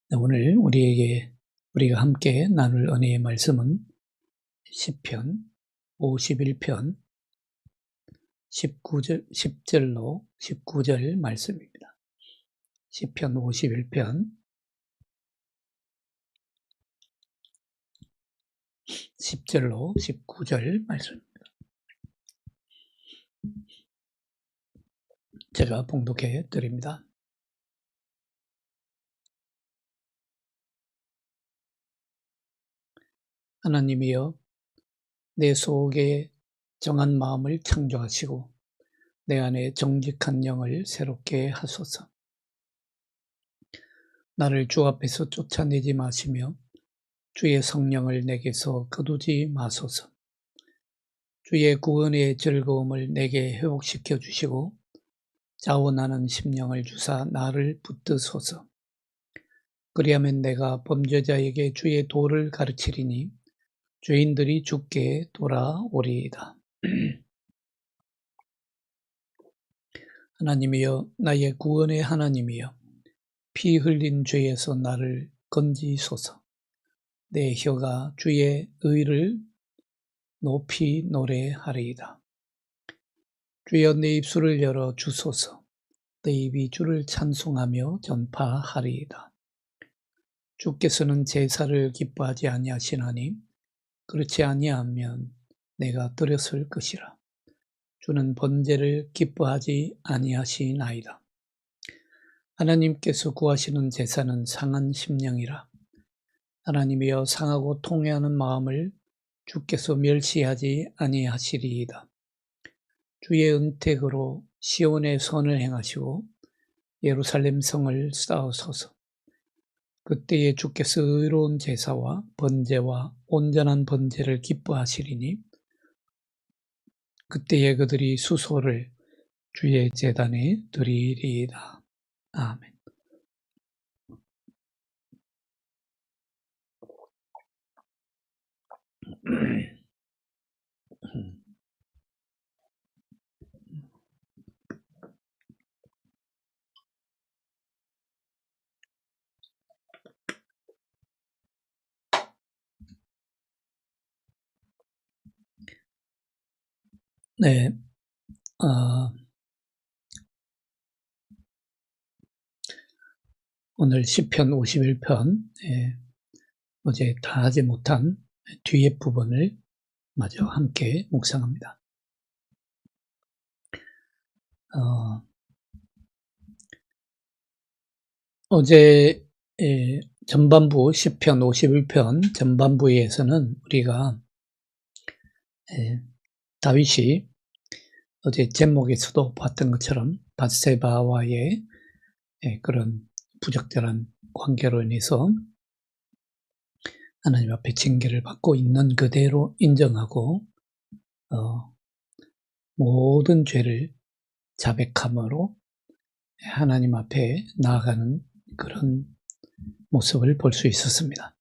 네, 오늘 우리가 함께 나눌 은혜의 말씀은 시편 51편 19절 말씀입니다. 시편 51편 10절로 19절 말씀입니다. 제가 봉독해 드립니다. 하나님이여, 내 속에 정한 마음을 창조하시고 내 안에 정직한 영을 새롭게 하소서. 나를 주 앞에서 쫓아내지 마시며 주의 성령을 내게서 거두지 마소서. 주의 구원의 즐거움을 내게 회복시켜 주시고 자원하는 심령을 주사 나를 붙드소서. 그리하면 내가 범죄자에게 주의 도를 가르치리니 죄인들이 주께 돌아오리이다. 하나님이여, 나의 구원의 하나님이여, 피 흘린 죄에서 나를 건지소서. 내 혀가 주의 의를 높이 노래하리이다. 주여, 내 입술을 열어 주소서. 내 입이 주를 찬송하며 전파하리이다. 주께서는 제사를 기뻐하지 아니하시나니 그렇지 아니하면 내가 드렸을 것이라. 주는 번제를 기뻐하지 아니하시나이다. 하나님께서 구하시는 제사는 상한 심령이라. 하나님이여, 상하고 통회하는 마음을 주께서 멸시하지 아니하시리이다. 주의 은택으로 시온의 선을 행하시고 예루살렘 성을 쌓으소서. 그때에 주께서 의로운 제사와 번제와 온전한 번제를 기뻐하시리니 그때에 그들이 수소를 주의 제단에 드리리이다. 아멘. 네, 오늘 시편 51편, 어제 다 하지 못한 뒤에 부분을 마저 함께 묵상합니다. 어제 전반부 시편 51편 전반부에서는 우리가 다윗이 어제 제목에서도 봤던 것처럼 밧세바와의 그런 부적절한 관계로 인해서 하나님 앞에 징계를 받고 있는 그대로 인정하고 모든 죄를 자백함으로 하나님 앞에 나아가는 그런 모습을 볼 수 있었습니다.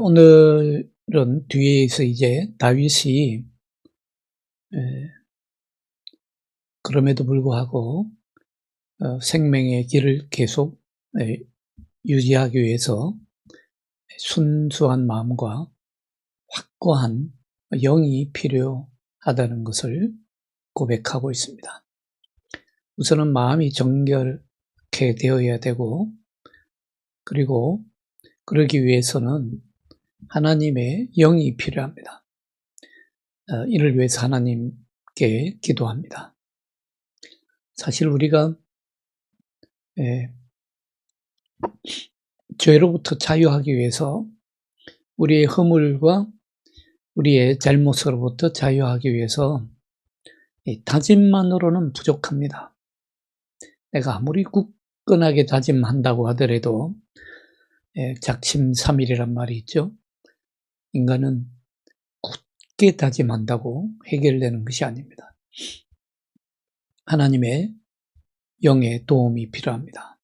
오늘은 뒤에서 이제 다윗이 그럼에도 불구하고 생명의 길을 계속 유지하기 위해서 순수한 마음과 확고한 영이 필요하다는 것을 고백하고 있습니다. 우선은 마음이 정결케 되어야 되고, 그리고 그러기 위해서는 하나님의 영이 필요합니다. 이를 위해서 하나님께 기도합니다. 사실 우리가 죄로부터 자유하기 위해서 우리의 허물과 우리의 잘못으로부터 자유하기 위해서 다짐만으로는 부족합니다. 내가 아무리 굳건하게 다짐한다고 하더라도 작심삼일이란 말이 있죠. 인간은 굳게 다짐한다고 해결되는 것이 아닙니다. 하나님의 영의 도움이 필요합니다.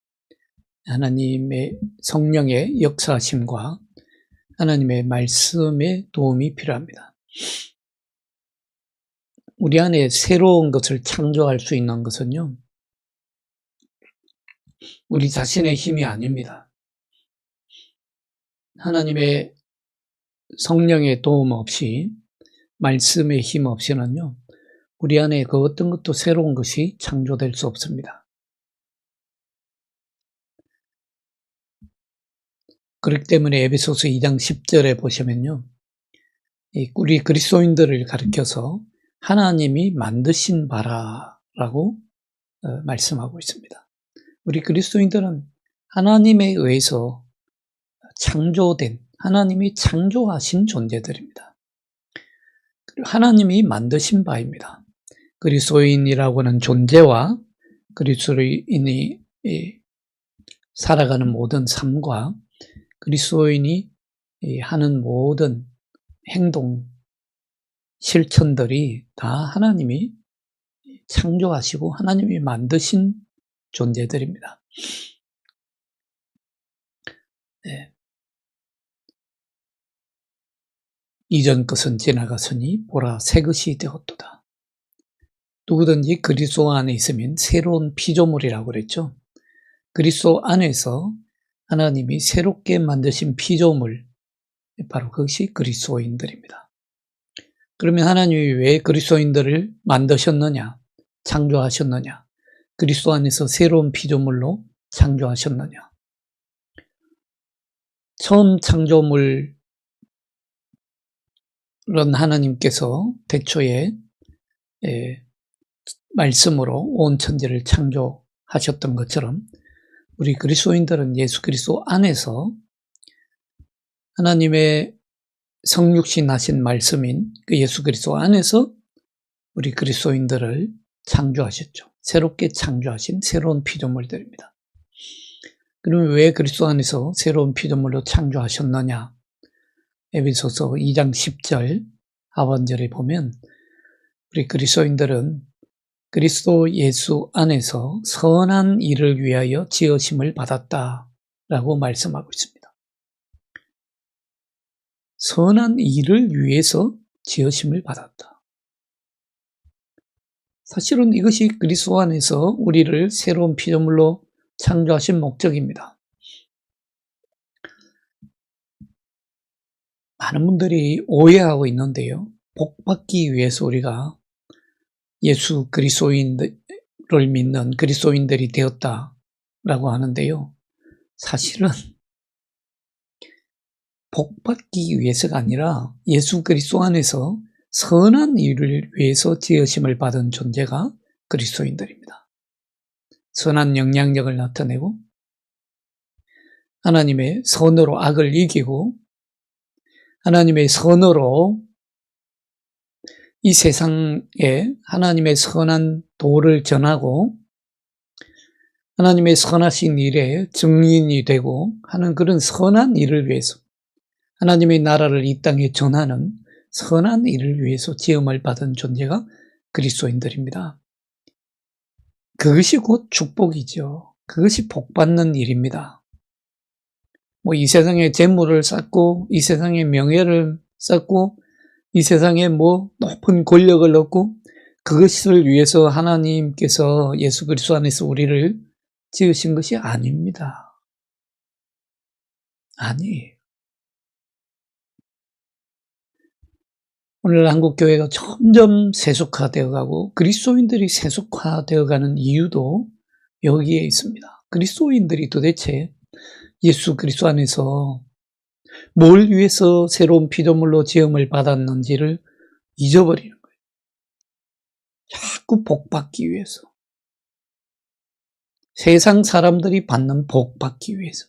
하나님의 성령의 역사하심과 하나님의 말씀의 도움이 필요합니다. 우리 안에 새로운 것을 창조할 수 있는 것은요, 우리 자신의 힘이 아닙니다. 하나님의 성령의 도움 없이, 말씀의 힘 없이는요, 우리 안에 그 어떤 것도 새로운 것이 창조될 수 없습니다. 그렇기 때문에 에베소서 2장 10절에 보시면요, 우리 그리스도인들을 가리켜서 하나님이 만드신 바라라고 말씀하고 있습니다. 우리 그리스도인들은 하나님에 의해서 창조된, 하나님이 창조하신 존재들입니다. 그리고 하나님이 만드신 바입니다. 그리스도인이라고 하는 존재와 그리스도인이 살아가는 모든 삶과 그리스도인이 하는 모든 행동, 실천들이 다 하나님이 창조하시고 하나님이 만드신 존재들입니다. 네. 이전 것은 지나갔으니 보라 새 것이 되었도다. 누구든지 그리스도 안에 있으면 새로운 피조물이라고 그랬죠. 그리스도 안에서 하나님이 새롭게 만드신 피조물, 바로 그것이 그리스도인들입니다. 그러면 하나님이 왜 그리스도인들을 만드셨느냐, 창조하셨느냐, 그리스도 안에서 새로운 피조물로 창조하셨느냐. 처음 창조물은 하나님께서 태초에 말씀으로 온 천지를 창조하셨던 것처럼 우리 그리스도인들은 예수 그리스도 안에서 하나님의 성육신 하신 말씀인 그 예수 그리스도 안에서 우리 그리스도인들을 창조하셨죠. 새롭게 창조하신 새로운 피조물들입니다. 그러면 왜 그리스도 안에서 새로운 피조물로 창조하셨느냐? 에베소서 2장 10절 하반절에 보면 우리 그리스도인들은 그리스도 예수 안에서 선한 일을 위하여 지으심을 받았다라고 말씀하고 있습니다. 선한 일을 위해서 지으심을 받았다. 사실은 이것이 그리스도 안에서 우리를 새로운 피조물로 창조하신 목적입니다. 많은 분들이 오해하고 있는데요. 복받기 위해서 우리가 예수 그리스도인을 믿는 그리스도인들이 되었다라고 하는데요. 사실은 복받기 위해서가 아니라 예수 그리스도 안에서 선한 일을 위해서 지으심을 받은 존재가 그리스도인들입니다. 선한 영향력을 나타내고 하나님의 선으로 악을 이기고 하나님의 선으로 이 세상에 하나님의 선한 도를 전하고 하나님의 선하신 일에 증인이 되고 하는 그런 선한 일을 위해서 하나님의 나라를 이 땅에 전하는 선한 일을 위해서 지음을 받은 존재가 그리스도인들입니다. 그것이 곧 축복이죠. 그것이 복받는 일입니다. 이 세상에 재물을 쌓고 이 세상에 명예를 쌓고 이 세상에 높은 권력을 얻고 그것을 위해서 하나님께서 예수 그리스도 안에서 우리를 지으신 것이 아닙니다. 아니에요. 오늘 한국교회가 점점 세속화되어 가고 그리스도인들이 세속화되어 가는 이유도 여기에 있습니다. 그리스도인들이 도대체 예수 그리스도 안에서 뭘 위해서 새로운 피조물로 지음을 받았는지를 잊어버리는 거예요. 자꾸 복받기 위해서. 세상 사람들이 받는 복받기 위해서.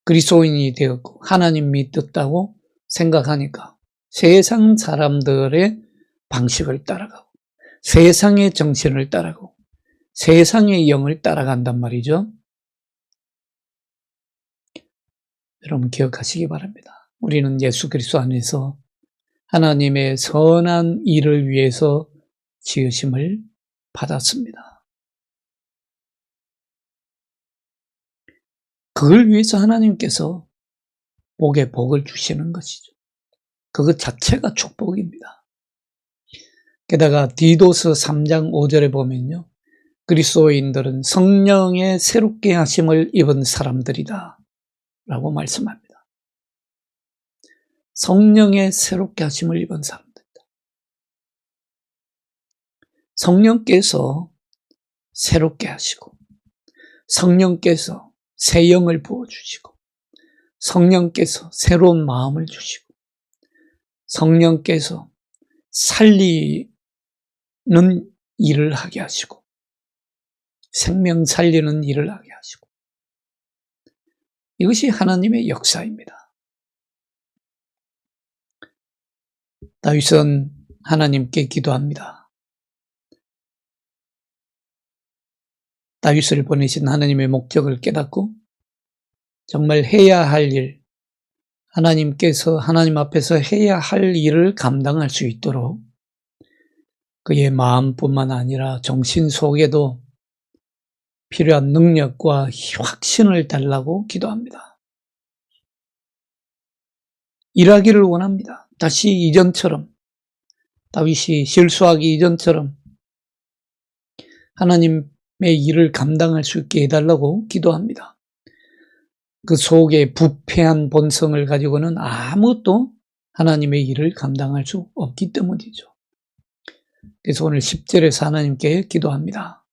그리스도인이 되었고 하나님 믿었다고 생각하니까 세상 사람들의 방식을 따라가고 세상의 정신을 따라가고 세상의 영을 따라간단 말이죠. 여러분 기억하시기 바랍니다. 우리는 예수 그리스도 안에서 하나님의 선한 일을 위해서 지으심을 받았습니다. 그걸 위해서 하나님께서 복에 복을 주시는 것이죠. 그것 자체가 축복입니다. 게다가 디도서 3장 5절에 보면요. 그리스도인들은 성령의 새롭게 하심을 입은 사람들이다 라고 말씀합니다. 성령의 새롭게 하심을 입은 사람들이다. 성령께서 새롭게 하시고, 성령께서 새 영을 부어주시고, 성령께서 새로운 마음을 주시고, 성령께서 살리는 일을 하게 하시고, 생명 살리는 일을 하게 하시고, 이것이 하나님의 역사입니다. 다윗은 하나님께 기도합니다. 다윗을 보내신 하나님의 목적을 깨닫고 정말 해야 할 일, 하나님께서 하나님 앞에서 해야 할 일을 감당할 수 있도록 그의 마음뿐만 아니라 정신 속에도 필요한 능력과 확신을 달라고 기도합니다. 일하기를 원합니다. 다시 이전처럼, 다윗이 실수하기 이전처럼 하나님의 일을 감당할 수 있게 해달라고 기도합니다. 그 속에 부패한 본성을 가지고는 아무것도 하나님의 일을 감당할 수 없기 때문이죠. 그래서 오늘 10절에서 하나님께 기도합니다.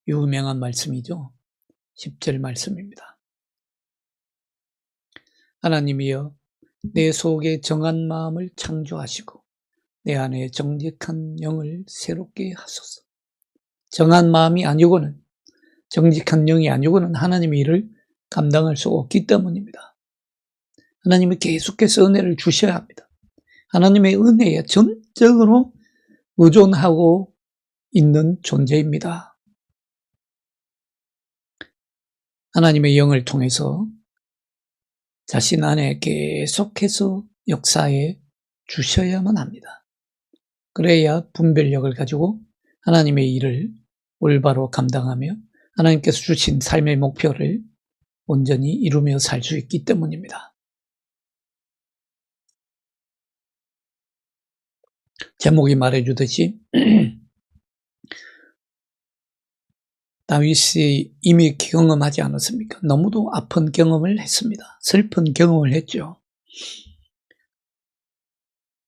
유명한 말씀이죠. 10절 말씀입니다. 하나님이여, 내 속에 정한 마음을 창조하시고 내 안에 정직한 영을 새롭게 하소서. 정한 마음이 아니고는, 정직한 영이 아니고는 하나님의 일을 감당할 수 없기 때문입니다. 하나님이 계속해서 은혜를 주셔야 합니다. 하나님의 은혜에 전적으로 의존하고 있는 존재입니다. 하나님의 영을 통해서 자신 안에 계속해서 역사해 주셔야만 합니다. 그래야 분별력을 가지고 하나님의 일을 올바로 감당하며 하나님께서 주신 삶의 목표를 온전히 이루며 살 수 있기 때문입니다. 제목이 말해주듯이 다윗이 이미 경험하지 않았습니까? 너무도 아픈 경험을 했습니다. 슬픈 경험을 했죠.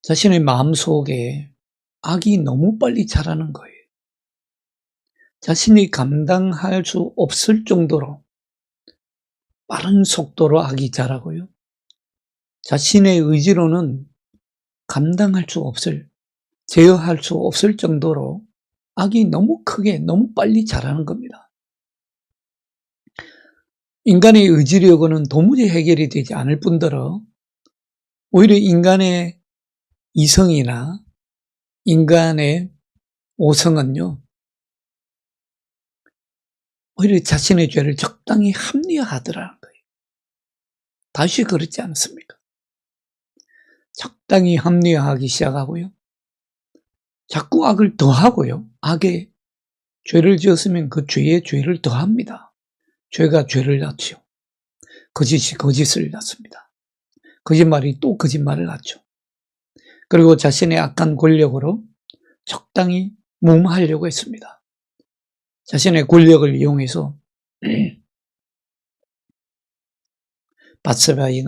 자신의 마음속에 악이 너무 빨리 자라는 거예요. 자신이 감당할 수 없을 정도로 빠른 속도로 악이 자라고요. 자신의 의지로는 감당할 수 없을, 제어할 수 없을 정도로 악이 너무 크게, 너무 빨리 자라는 겁니다. 인간의 의지력은 도무지 해결이 되지 않을 뿐더러 오히려 인간의 이성이나 인간의 오성은요, 오히려 자신의 죄를 적당히 합리화하더라는 거예요. 다시 그렇지 않습니까? 적당히 합리화하기 시작하고요. 자꾸 악을 더하고요. 악에 죄를 지었으면 그 죄에 죄를 더합니다. 죄가 죄를 낳죠. 거짓이 거짓을 낳습니다. 거짓말이 또 거짓말을 낳죠. 그리고 자신의 악한 권력으로 적당히 무마하려고 했습니다. 자신의 권력을 이용해서 밧세바의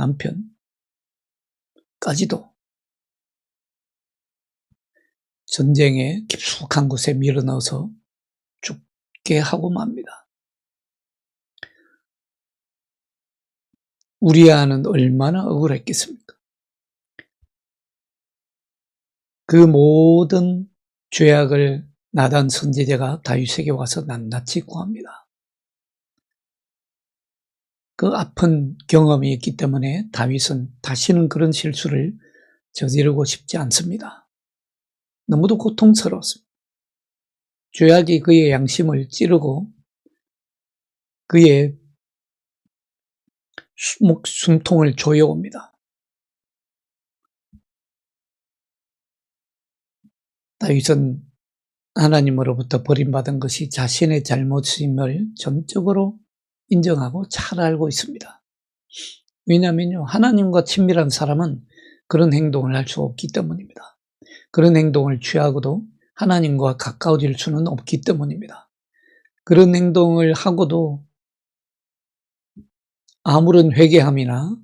남편까지도 전쟁의 깊숙한 곳에 밀어넣어서 죽게 하고 맙니다. 우리아는 얼마나 억울했겠습니까? 그 모든 죄악을 나단 선지자가 다윗에게 와서 낱낱이 구합니다. 그 아픈 경험이 있기 때문에 다윗은 다시는 그런 실수를 저지르고 싶지 않습니다. 너무도 고통스러웠습니다. 죄악이 그의 양심을 찌르고 그의 숨통을 조여옵니다. 다윗은 하나님으로부터 버림받은 것이 자신의 잘못임을 전적으로 인정하고 잘 알고 있습니다. 왜냐하면요, 하나님과 친밀한 사람은 그런 행동을 할 수 없기 때문입니다. 그런 행동을 취하고도 하나님과 가까워질 수는 없기 때문입니다. 그런 행동을 하고도 아무런 회개함이나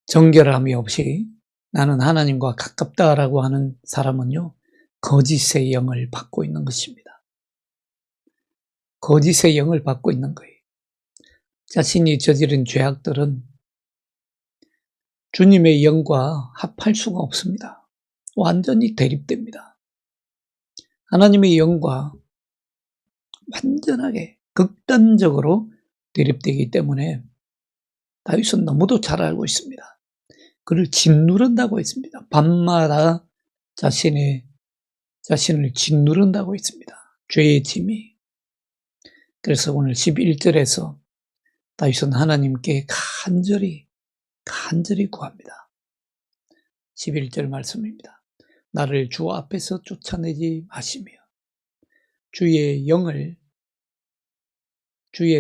정결함이 없이 나는 하나님과 가깝다라고 하는 사람은요, 거짓의 영을 받고 있는 것입니다. 거짓의 영을 받고 있는 거예요. 자신이 저지른 죄악들은 주님의 영과 합할 수가 없습니다. 완전히 대립됩니다. 하나님의 영과 완전하게 극단적으로 대립되기 때문에 다윗은 너무도 잘 알고 있습니다. 그를 짓누른다고 했습니다. 밤마다 자신을 짓누른다고 했습니다. 죄의 짐이. 그래서 오늘 11절에서 다윗은 하나님께 간절히 구합니다. 11절 말씀입니다. 나를 주 앞에서 쫓아내지 마시며 주의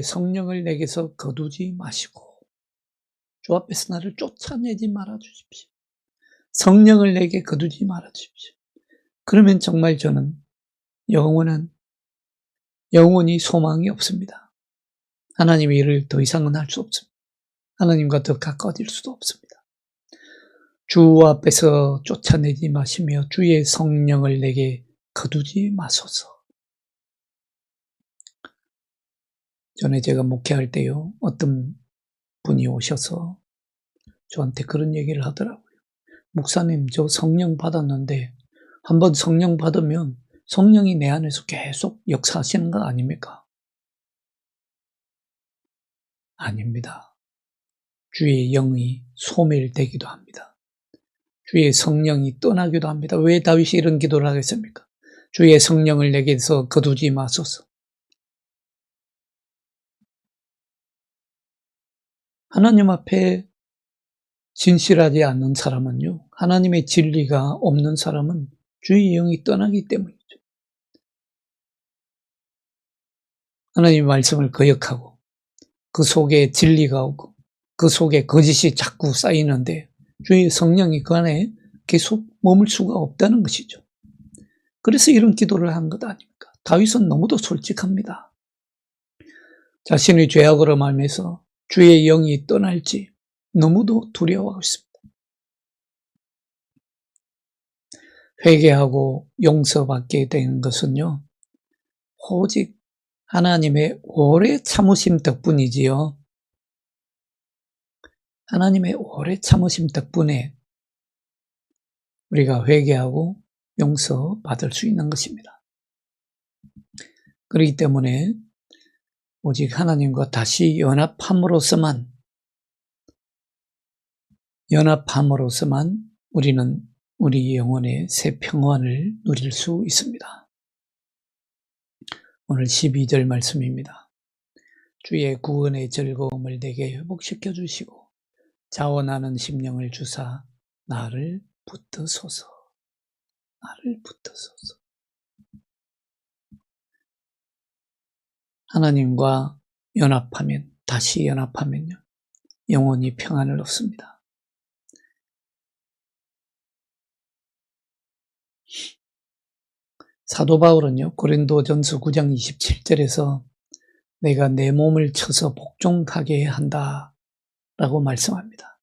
성령을 내게서 거두지 마시고 주 앞에서 나를 쫓아내지 말아 주십시오. 성령을 내게 거두지 말아 주십시오. 그러면 정말 저는 영원히 소망이 없습니다. 하나님의 일을 더 이상은 할 수 없습니다. 하나님과 더 가까워질 수도 없습니다. 주 앞에서 쫓아내지 마시며 주의 성령을 내게 거두지 마소서. 전에 제가 목회할 때요, 어떤 분이 오셔서 저한테 그런 얘기를 하더라고요. 목사님, 저 성령 받았는데 한번 성령 받으면 성령이 내 안에서 계속 역사하시는 거 아닙니까? 아닙니다. 주의 영이 소멸되기도 합니다. 주의 성령이 떠나기도 합니다. 왜 다윗이 이런 기도를 하겠습니까? 주의 성령을 내게서 거두지 마소서. 하나님 앞에 진실하지 않는 사람은요, 하나님의 진리가 없는 사람은 주의 영이 떠나기 때문이죠. 하나님의 말씀을 거역하고 그 속에 진리가 오고 그 속에 거짓이 자꾸 쌓이는데 주의 성령이 그 안에 계속 머물 수가 없다는 것이죠. 그래서 이런 기도를 한 것 아닙니까? 다윗은 너무도 솔직합니다. 자신의 죄악으로 말미암아서 주의 영이 떠날지 너무도 두려워하고 있습니다. 회개하고 용서받게 된 것은요, 오직 하나님의 오래 참으심 덕분이지요. 하나님의 오래 참으심 덕분에 우리가 회개하고 용서받을 수 있는 것입니다. 그렇기 때문에 오직 하나님과 다시 연합함으로서만 우리는 우리 영혼의 새 평안을 누릴 수 있습니다. 오늘 12절 말씀입니다. 주의 구원의 즐거움을 내게 회복시켜 주시고 자원하는 심령을 주사 나를 붙드소서. 하나님과 다시 연합하면요, 영원히 평안을 얻습니다. 사도 바울은요, 고린도전서 9장 27절에서 내가 내 몸을 쳐서 복종하게 한다 라고 말씀합니다.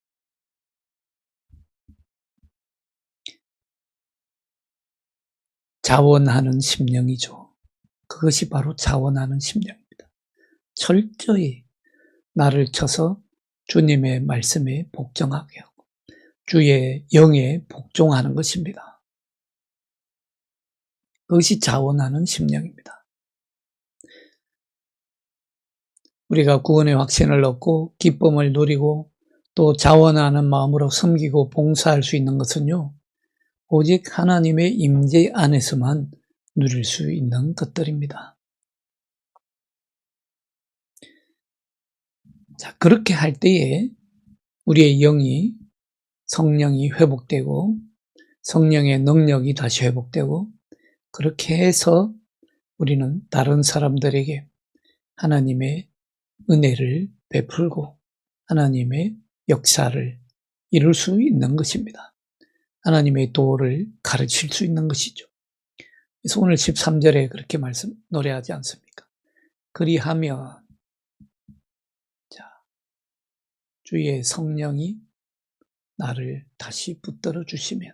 자원하는 심령이죠. 그것이 바로 자원하는 심령입니다. 철저히 나를 쳐서 주님의 말씀에 복종하게 하고 주의 영에 복종하는 것입니다. 그것이 자원하는 심령입니다. 우리가 구원의 확신을 얻고 기쁨을 누리고 또 자원하는 마음으로 섬기고 봉사할 수 있는 것은요, 오직 하나님의 임재 안에서만 누릴 수 있는 것들입니다. 자, 그렇게 할 때에 우리의 성령이 회복되고 성령의 능력이 다시 회복되고 그렇게 해서 우리는 다른 사람들에게 하나님의 은혜를 베풀고 하나님의 역사를 이룰 수 있는 것입니다. 하나님의 도를 가르칠 수 있는 것이죠. 그래서 오늘 13절에 그렇게 노래하지 않습니까? 그리하면, 자, 주의 성령이 나를 다시 붙들어 주시면,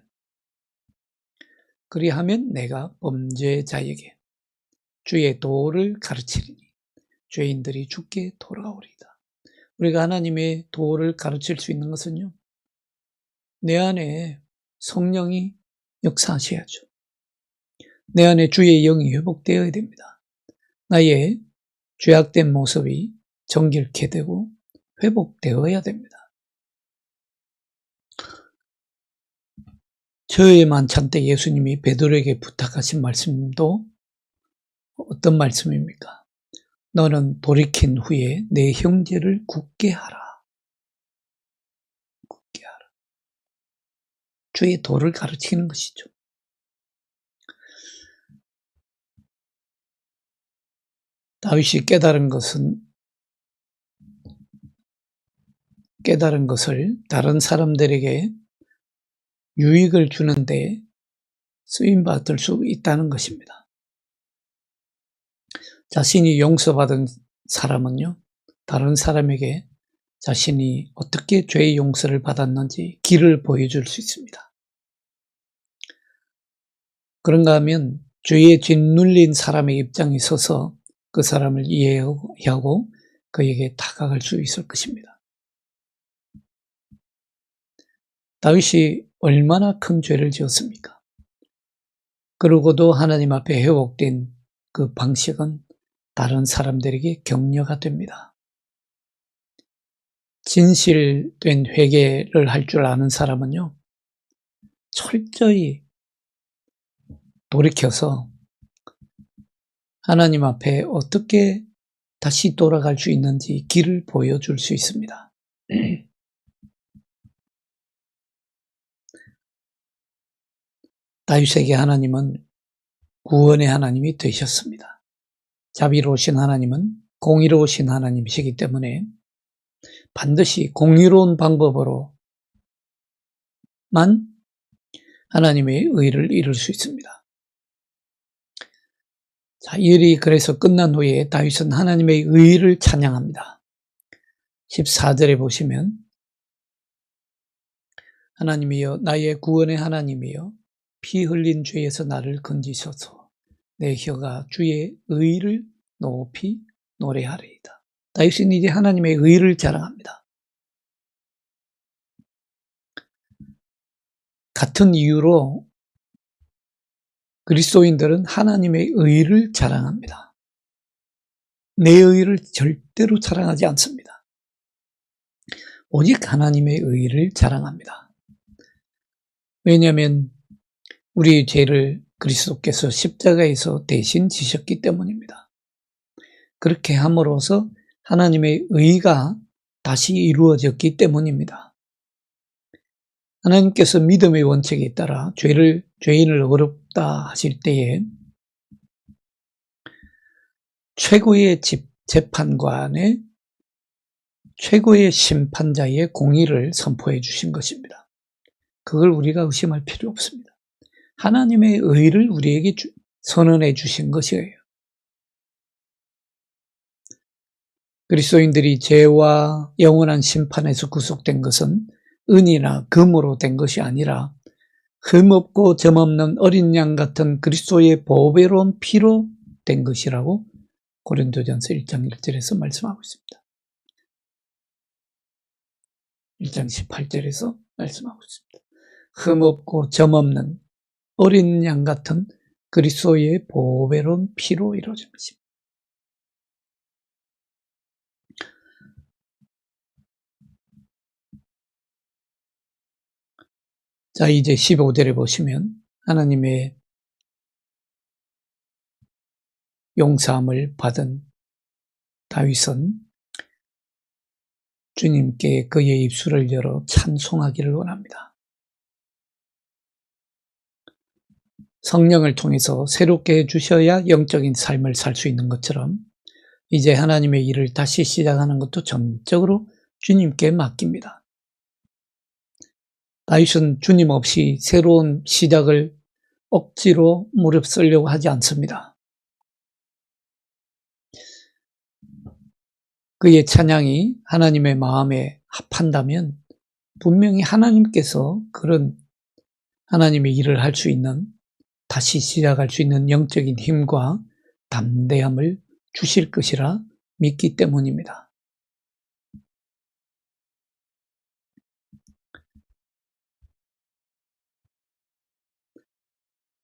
그리하면 내가 범죄자에게 주의 도를 가르치리니 죄인들이 주께 돌아오리다. 우리가 하나님의 도를 가르칠 수 있는 것은요, 내 안에 성령이 역사하셔야죠. 내 안에 주의 영이 회복되어야 됩니다. 나의 죄악된 모습이 정결케 되고 회복되어야 됩니다. 저의 만찬 때 예수님이 베드로에게 부탁하신 말씀도 어떤 말씀입니까? 너는 돌이킨 후에 내 형제를 굳게 하라. 굳게 하라. 주의 도를 가르치는 것이죠. 다윗이 깨달은 것을 다른 사람들에게 유익을 주는데 쓰임받을 수 있다는 것입니다. 자신이 용서받은 사람은요, 다른 사람에게 자신이 어떻게 죄의 용서를 받았는지 길을 보여줄 수 있습니다. 그런가 하면 죄에 짓눌린 사람의 입장에 서서 그 사람을 이해하고 그에게 다가갈 수 있을 것입니다. 다윗이 얼마나 큰 죄를 지었습니까? 그러고도 하나님 앞에 회복된 그 방식은 다른 사람들에게 격려가 됩니다. 진실된 회개를 할 줄 아는 사람은요, 철저히 돌이켜서 하나님 앞에 어떻게 다시 돌아갈 수 있는지 길을 보여줄 수 있습니다. 다윗에게 하나님은 구원의 하나님이 되셨습니다. 자비로우신 하나님은 공의로우신 하나님이시기 때문에 반드시 공의로운 방법으로만 하나님의 의를 이룰 수 있습니다. 자, 이 일이 그래서 끝난 후에 다윗은 하나님의 의를 찬양합니다. 14절에 보시면 하나님이여 나의 구원의 하나님이여 피 흘린 죄에서 나를 건지셔서 내 혀가 주의 의를 높이 노래하리이다. 다윗은 이제 하나님의 의를 자랑합니다. 같은 이유로 그리스도인들은 하나님의 의를 자랑합니다. 내 의를 절대로 자랑하지 않습니다. 오직 하나님의 의를 자랑합니다. 왜냐하면 우리의 죄를 그리스도께서 십자가에서 대신 지셨기 때문입니다. 그렇게 함으로써 하나님의 의가 다시 이루어졌기 때문입니다. 하나님께서 믿음의 원칙에 따라 죄인을 어렵다 하실 때에 최고의 재판관의 최고의 심판자의 공의를 선포해 주신 것입니다. 그걸 우리가 의심할 필요 없습니다. 하나님의 의를 우리에게 선언해 주신 것이에요. 그리스도인들이 죄와 영원한 심판에서 구속된 것은 은이나 금으로 된 것이 아니라 흠없고 점없는 어린 양 같은 그리스도의 보배로운 피로 된 것이라고 고린도전서 1장 1절에서 말씀하고 있습니다. 1장 18절에서 말씀하고 있습니다. 흠없고 점없는 어린 양 같은 그리스도의 보배로운 피로 이루어진 것입니다. 자, 이제 15절에 보시면 하나님의 용서함을 받은 다윗은 주님께 그의 입술을 열어 찬송하기를 원합니다. 성령을 통해서 새롭게 해주셔야 영적인 삶을 살 수 있는 것처럼 이제 하나님의 일을 다시 시작하는 것도 전적으로 주님께 맡깁니다. 다윗은 주님 없이 새로운 시작을 억지로 무릅쓰려고 하지 않습니다. 그의 찬양이 하나님의 마음에 합한다면 분명히 하나님께서 그런 하나님의 일을 할 수 있는, 다시 시작할 수 있는 영적인 힘과 담대함을 주실 것이라 믿기 때문입니다.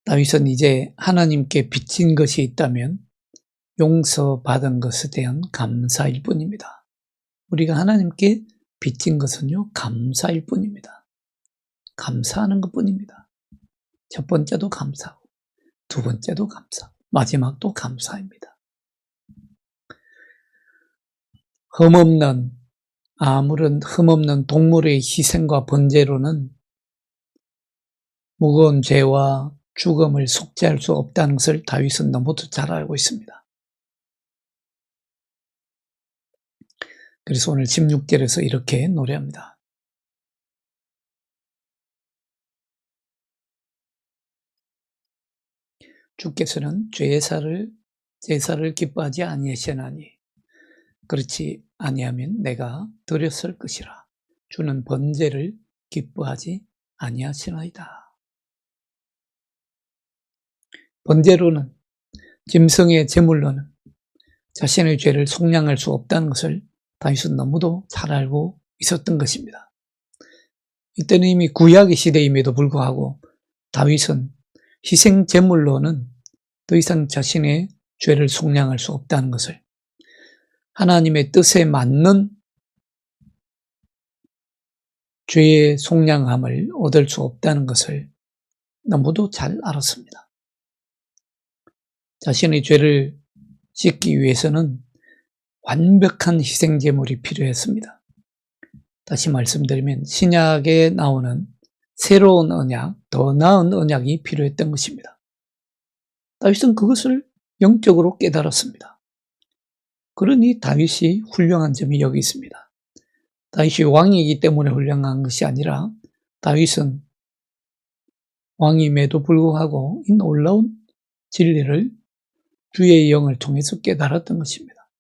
다윗은 이제 하나님께 빚진 것이 있다면 용서받은 것에 대한 감사일 뿐입니다. 우리가 하나님께 빚진 것은요, 감사일 뿐입니다. 감사하는 것 뿐입니다. 첫 번째도 감사하고, 두 번째도 감사하고, 마지막도 감사입니다. 아무런 흠없는 동물의 희생과 번제로는 무거운 죄와 죽음을 속죄할 수 없다는 것을 다윗은 너무도 잘 알고 있습니다. 그래서 오늘 16절에서 이렇게 노래합니다. 주께서는 제사를 기뻐하지 아니하시나니 그렇지 아니하면 내가 드렸을 것이라. 주는 번제를 기뻐하지 아니하시나이다. 번제로는, 짐승의 제물로는 자신의 죄를 속량할 수 없다는 것을 다윗은 너무도 잘 알고 있었던 것입니다. 이때는 이미 구약의 시대임에도 불구하고 다윗은 희생 제물로는 더 이상 자신의 죄를 속량할 수 없다는 것을, 하나님의 뜻에 맞는 죄의 속량함을 얻을 수 없다는 것을 너무도 잘 알았습니다. 자신의 죄를 씻기 위해서는 완벽한 희생제물이 필요했습니다. 다시 말씀드리면 신약에 나오는 새로운 언약, 더 나은 언약이 필요했던 것입니다. 다윗은 그것을 영적으로 깨달았습니다. 그러니 다윗이 훌륭한 점이 여기 있습니다. 다윗이 왕이기 때문에 훌륭한 것이 아니라 다윗은 왕임에도 불구하고 이 놀라운 진리를 주의 영을 통해서 깨달았던 것입니다.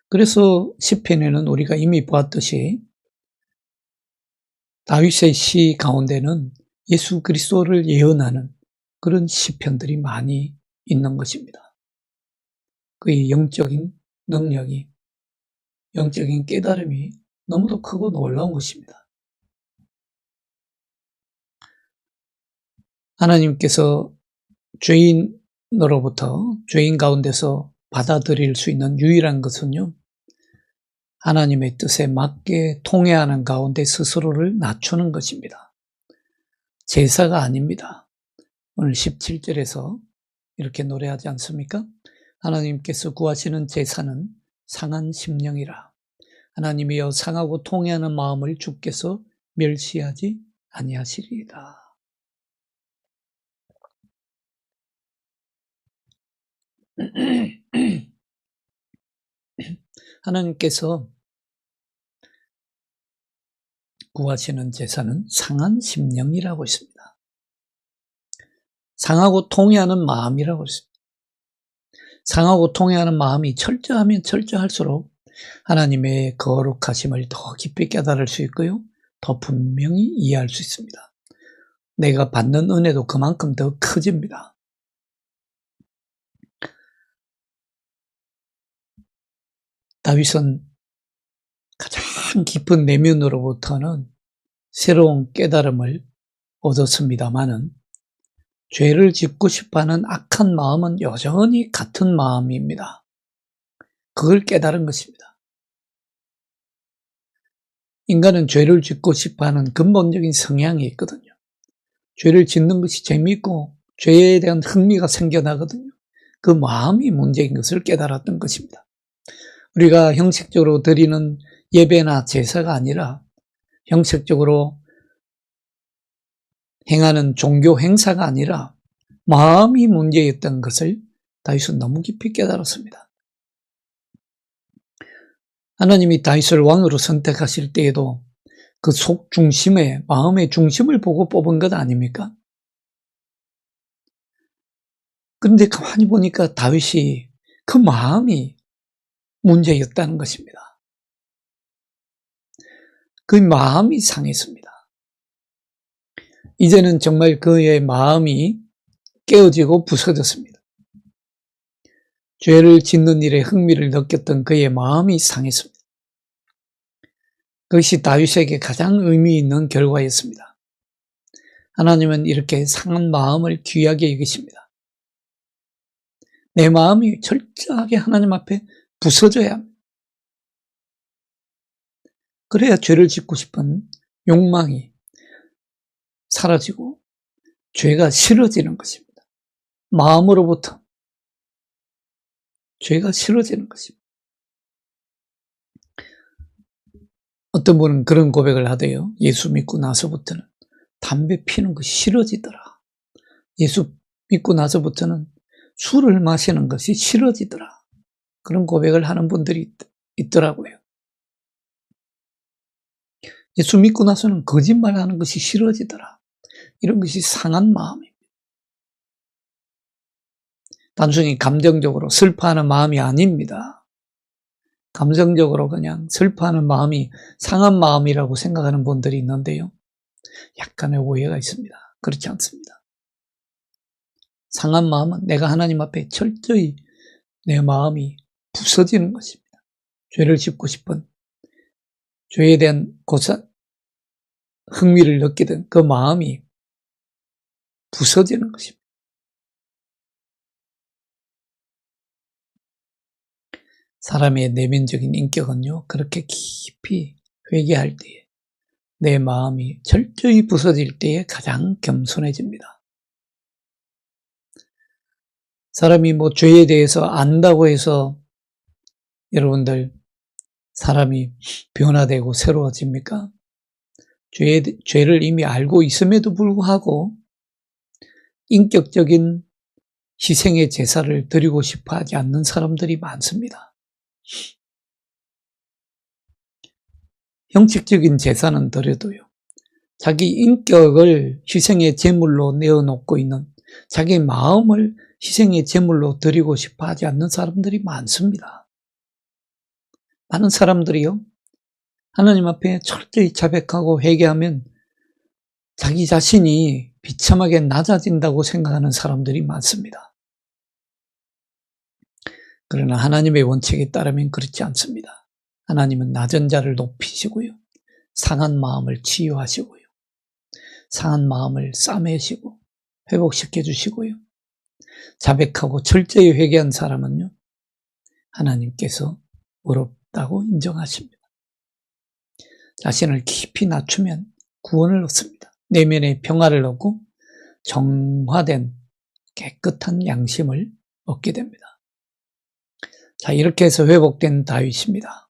그래서 시편에는 우리가 이미 보았듯이 다윗의 시 가운데는 예수 그리스도를 예언하는 그런 시편들이 많이 있는 것입니다. 그의 영적인 능력이, 영적인 깨달음이 너무도 크고 놀라운 것입니다. 하나님께서 죄인으로부터, 죄인 가운데서 받아들일 수 있는 유일한 것은요, 하나님의 뜻에 맞게 통회하는 가운데 스스로를 낮추는 것입니다. 제사가 아닙니다. 오늘 17절에서 이렇게 노래하지 않습니까? 하나님께서 구하시는 제사는 상한 심령이라. 하나님이여 상하고 통회하는 마음을 주께서 멸시하지 아니하시리이다. 하나님께서 구하시는 제사는 상한 심령이라고 있습니다. 상하고 통회하는 마음이라고 있습니다. 상하고 통회하는 마음이 철저하면 철저할수록 하나님의 거룩하심을 더 깊이 깨달을 수 있고요, 더 분명히 이해할 수 있습니다. 내가 받는 은혜도 그만큼 더 커집니다. 다윗은 가장 깊은 내면으로부터는 새로운 깨달음을 얻었습니다마는 죄를 짓고 싶어하는 악한 마음은 여전히 같은 마음입니다. 그걸 깨달은 것입니다. 인간은 죄를 짓고 싶어하는 근본적인 성향이 있거든요. 죄를 짓는 것이 재미있고 죄에 대한 흥미가 생겨나거든요. 그 마음이 문제인 것을 깨달았던 것입니다. 우리가 형식적으로 드리는 예배나 제사가 아니라 형식적으로 행하는 종교 행사가 아니라 마음이 문제였던 것을 다윗은 너무 깊이 깨달았습니다. 하나님이 다윗을 왕으로 선택하실 때에도 그 속 중심에, 마음의 중심을 보고 뽑은 것 아닙니까? 그런데 가만히 보니까 다윗이 그 마음이 문제였다는 것입니다. 그 마음이 상했습니다. 이제는 정말 그의 마음이 깨어지고 부서졌습니다. 죄를 짓는 일에 흥미를 느꼈던 그의 마음이 상했습니다. 그것이 다윗에게 가장 의미 있는 결과였습니다. 하나님은 이렇게 상한 마음을 귀하게 여기십니다. 내 마음이 철저하게 하나님 앞에 부서져야 합니다. 그래야 죄를 짓고 싶은 욕망이 사라지고 죄가 싫어지는 것입니다. 마음으로부터 죄가 싫어지는 것입니다. 어떤 분은 그런 고백을 하대요. 예수 믿고 나서부터는 담배 피는 것이 싫어지더라. 예수 믿고 나서부터는 술을 마시는 것이 싫어지더라. 그런 고백을 하는 분들이 있더라고요. 예수 믿고 나서는 거짓말하는 것이 싫어지더라. 이런 것이 상한 마음입니다. 단순히 감정적으로 슬퍼하는 마음이 아닙니다. 감정적으로 그냥 슬퍼하는 마음이 상한 마음이라고 생각하는 분들이 있는데요. 약간의 오해가 있습니다. 그렇지 않습니다. 상한 마음은 내가 하나님 앞에 철저히 내 마음이 부서지는 것입니다. 죄를 짓고 싶은, 죄에 대한 흥미를 느끼던 그 마음이 부서지는 것입니다. 사람의 내면적인 인격은요, 그렇게 깊이 회개할 때에 내 마음이 철저히 부서질 때에 가장 겸손해집니다. 사람이 죄에 대해서 안다고 해서 여러분들 사람이 변화되고 새로워집니까? 죄를 이미 알고 있음에도 불구하고 인격적인 희생의 제사를 드리고 싶어 하지 않는 사람들이 많습니다. 형식적인 제사는 드려도요. 자기 인격을 희생의 제물로 내어놓고 있는 자기 마음을 희생의 제물로 드리고 싶어 하지 않는 사람들이 많습니다. 많은 사람들이요. 하나님 앞에 철저히 자백하고 회개하면 자기 자신이 비참하게 낮아진다고 생각하는 사람들이 많습니다. 그러나 하나님의 원칙에 따르면 그렇지 않습니다. 하나님은 낮은 자를 높이시고요. 상한 마음을 치유하시고요. 상한 마음을 싸매시고 회복시켜 주시고요. 자백하고 철저히 회개한 사람은요. 하나님께서 의롭다고 인정하십니다. 자신을 깊이 낮추면 구원을 얻습니다. 내면의 평화를 얻고 정화된 깨끗한 양심을 얻게 됩니다. 자, 이렇게 해서 회복된 다윗입니다.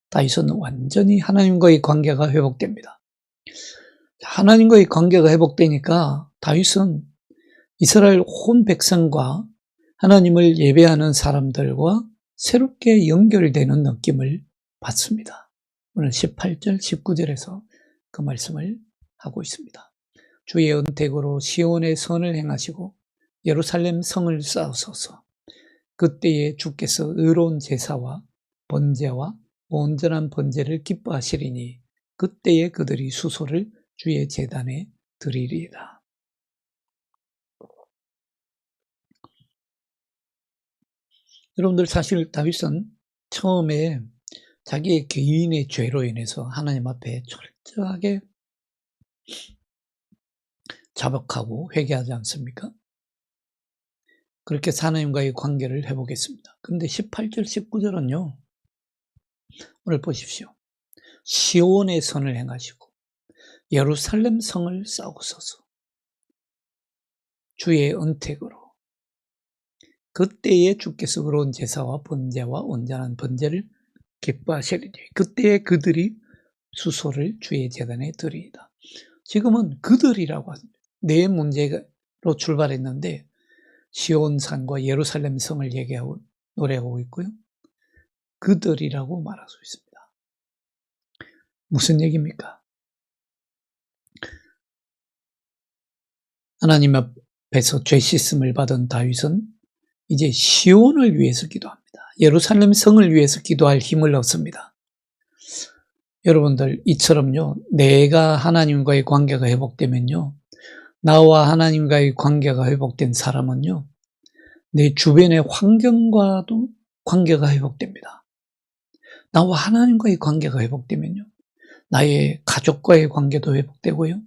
다윗은 완전히 하나님과의 관계가 회복됩니다. 하나님과의 관계가 회복되니까 다윗은 이스라엘 온 백성과 하나님을 예배하는 사람들과 새롭게 연결되는 느낌을 받습니다. 오늘 18절, 19절에서 그 말씀을 하고 있습니다. 주의 은택으로 시온의 선을 행하시고 예루살렘 성을 쌓으소서. 그때에 주께서 의로운 제사와 번제와 온전한 번제를 기뻐하시리니 그때에 그들이 수소를 주의 제단에 드리리이다. 여러분들 사실 다윗은 처음에 자기의 개인의 죄로 인해서 하나님 앞에 철저하게 자복하고 회개하지 않습니까? 그렇게 하나님과의 관계를 회복했습니다. 그런데 18절, 19절은요. 오늘 보십시오. 시온의 선을 행하시고 예루살렘 성을 쌓으소서. 주의 은택으로 그때에 주께서 의로운 제사와 번제와 온전한 번제를 기뻐하시리니 그때에 그들이 수소를 주의 제단에 드리이다. 지금은 그들이라고 합니다. 내 문제로 출발했는데 시온산과 예루살렘 성을 얘기하고 노래하고 있고요. 그들이라고 말할 수 있습니다. 무슨 얘기입니까? 하나님 앞에서 죄 씻음을 받은 다윗은 이제 시온을 위해서 기도합니다. 예루살렘 성을 위해서 기도할 힘을 얻습니다. 여러분들, 이처럼요, 내가 하나님과의 관계가 회복되면요, 나와 하나님과의 관계가 회복된 사람은요, 내 주변의 환경과도 관계가 회복됩니다. 나와 하나님과의 관계가 회복되면요, 나의 가족과의 관계도 회복되고요,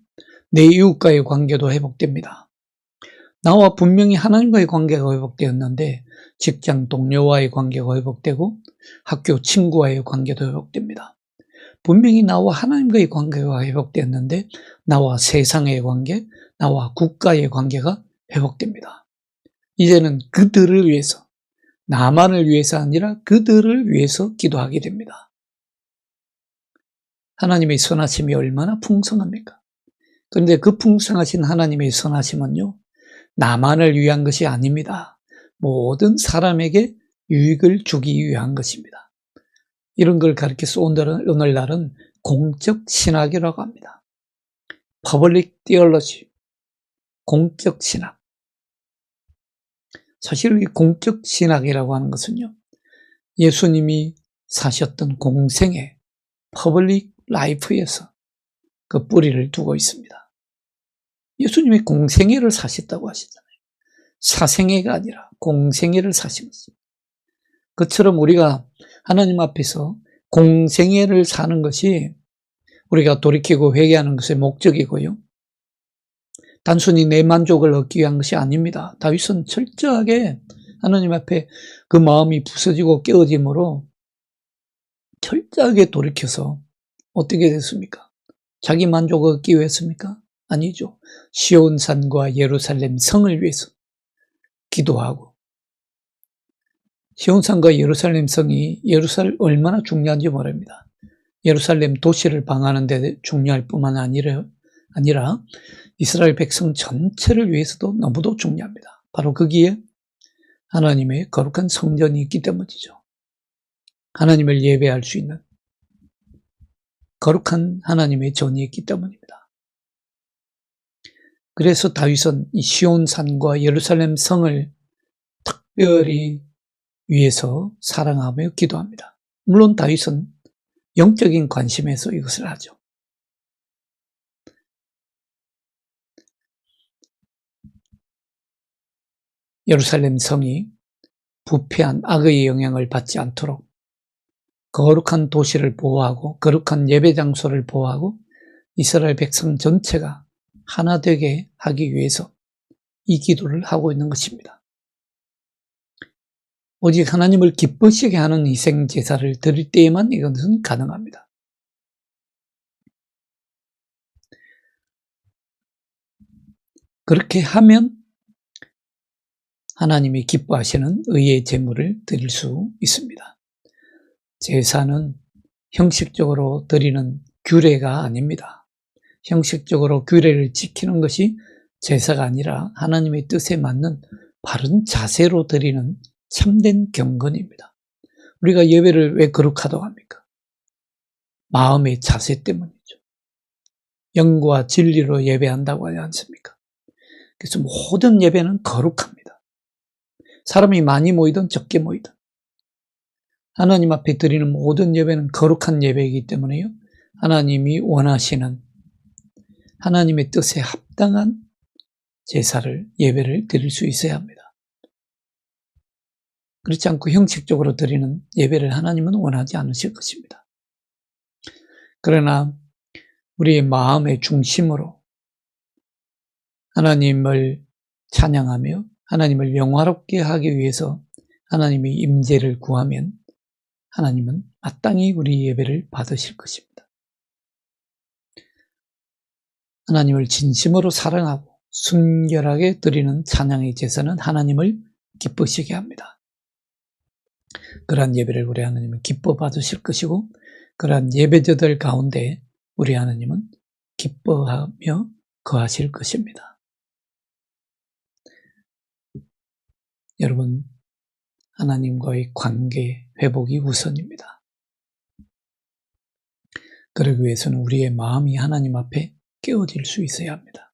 내 이웃과의 관계도 회복됩니다. 나와 분명히 하나님과의 관계가 회복되었는데 직장 동료와의 관계가 회복되고 학교 친구와의 관계도 회복됩니다. 분명히 나와 하나님과의 관계가 회복되었는데 나와 세상의 관계, 나와 국가의 관계가 회복됩니다. 이제는 그들을 위해서, 나만을 위해서 아니라 그들을 위해서 기도하게 됩니다. 하나님의 선하심이 얼마나 풍성합니까? 그런데 그 풍성하신 하나님의 선하심은요, 나만을 위한 것이 아닙니다. 모든 사람에게 유익을 주기 위한 것입니다. 이런 걸 가르쳐서 오늘날은 공적 신학이라고 합니다. Public Theology, 공적 신학. 사실 이 공적 신학이라고 하는 것은요, 예수님이 사셨던 공생의 Public Life에서 그 뿌리를 두고 있습니다. 예수님이 공생애를 사셨다고 하시잖아요. 사생애가 아니라 공생애를 사신 것입니다. 그처럼 우리가 하나님 앞에서 공생애를 사는 것이 우리가 돌이키고 회개하는 것의 목적이고요. 단순히 내 만족을 얻기 위한 것이 아닙니다. 다윗은 철저하게 하나님 앞에 그 마음이 부서지고 깨어짐으로 철저하게 돌이켜서 어떻게 됐습니까? 자기 만족을 얻기 위해서입니까? 아니죠. 시온산과 예루살렘 성을 위해서 기도하고, 시온산과 예루살렘 성이 얼마나 중요한지 모릅니다. 예루살렘 도시를 방하는 데 중요할 뿐만 아니라 이스라엘 백성 전체를 위해서도 너무도 중요합니다. 바로 거기에 하나님의 거룩한 성전이 있기 때문이죠. 하나님을 예배할 수 있는 거룩한 하나님의 전이 있기 때문입니다. 그래서 다윗은 이 시온산과 예루살렘 성을 특별히 위해서 사랑하며 기도합니다. 물론 다윗은 영적인 관심에서 이것을 하죠. 예루살렘 성이 부패한 악의 영향을 받지 않도록 거룩한 도시를 보호하고 거룩한 예배 장소를 보호하고 이스라엘 백성 전체가 하나 되게 하기 위해서 이 기도를 하고 있는 것입니다. 오직 하나님을 기쁘시게 하는 희생 제사를 드릴 때에만 이것은 가능합니다. 그렇게 하면 하나님이 기뻐하시는 의의 제물을 드릴 수 있습니다. 제사는 형식적으로 드리는 규례가 아닙니다. 형식적으로 규례를 지키는 것이 제사가 아니라 하나님의 뜻에 맞는 바른 자세로 드리는 참된 경건입니다. 우리가 예배를 왜 거룩하다고 합니까? 마음의 자세 때문이죠. 영과 진리로 예배한다고 하지 않습니까? 그래서 모든 예배는 거룩합니다. 사람이 많이 모이든 적게 모이든 하나님 앞에 드리는 모든 예배는 거룩한 예배이기 때문에요, 하나님이 원하시는 하나님의 뜻에 합당한 제사를, 예배를 드릴 수 있어야 합니다. 그렇지 않고 형식적으로 드리는 예배를 하나님은 원하지 않으실 것입니다. 그러나 우리의 마음의 중심으로 하나님을 찬양하며 하나님을 영화롭게 하기 위해서 하나님의 임재를 구하면 하나님은 마땅히 우리 예배를 받으실 것입니다. 하나님을 진심으로 사랑하고 순결하게 드리는 찬양의 제사는 하나님을 기쁘시게 합니다. 그러한 예배를 우리 하나님은 기뻐 받으실 것이고 그러한 예배자들 가운데 우리 하나님은 기뻐하며 거하실 것입니다. 여러분, 하나님과의 관계 회복이 우선입니다. 그러기 위해서는 우리의 마음이 하나님 앞에 깨어질 수 있어야 합니다.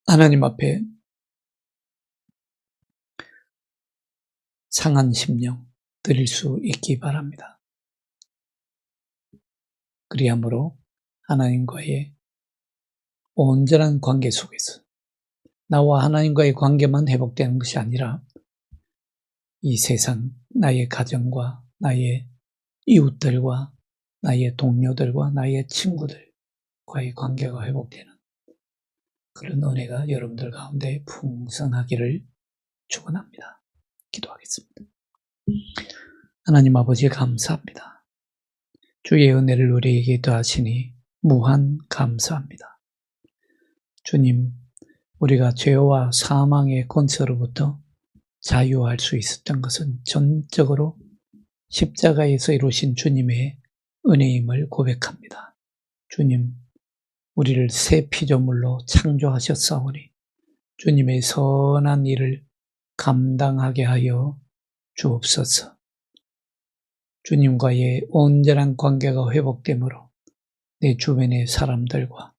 하나님 앞에 상한 심령 드릴 수 있기 바랍니다. 그리함으로 하나님과의 온전한 관계 속에서 나와 하나님과의 관계만 회복되는 것이 아니라 이 세상, 나의 가정과 나의 이웃들과 나의 동료들과 나의 친구들과의 관계가 회복되는 그런 은혜가 여러분들 가운데 풍성하기를 축원합니다. 기도하겠습니다. 하나님 아버지 감사합니다. 주의 은혜를 우리에게 더하시니 무한 감사합니다. 주님, 우리가 죄와 사망의 권세로부터 자유할 수 있었던 것은 전적으로 십자가에서 이루신 주님의 은혜임을 고백합니다. 주님, 우리를 새 피조물로 창조하셨사오니 주님의 선한 일을 감당하게 하여 주옵소서. 주님과의 온전한 관계가 회복되므로 내 주변의 사람들과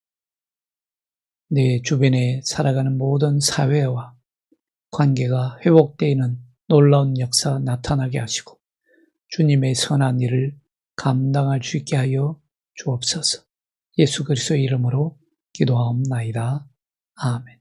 내 주변에 살아가는 모든 사회와 관계가 회복되는 놀라운 역사 나타나게 하시고 주님의 선한 일을 감당할 수 있게 하여 주옵소서. 예수 그리스도의 이름으로 기도하옵나이다. 아멘.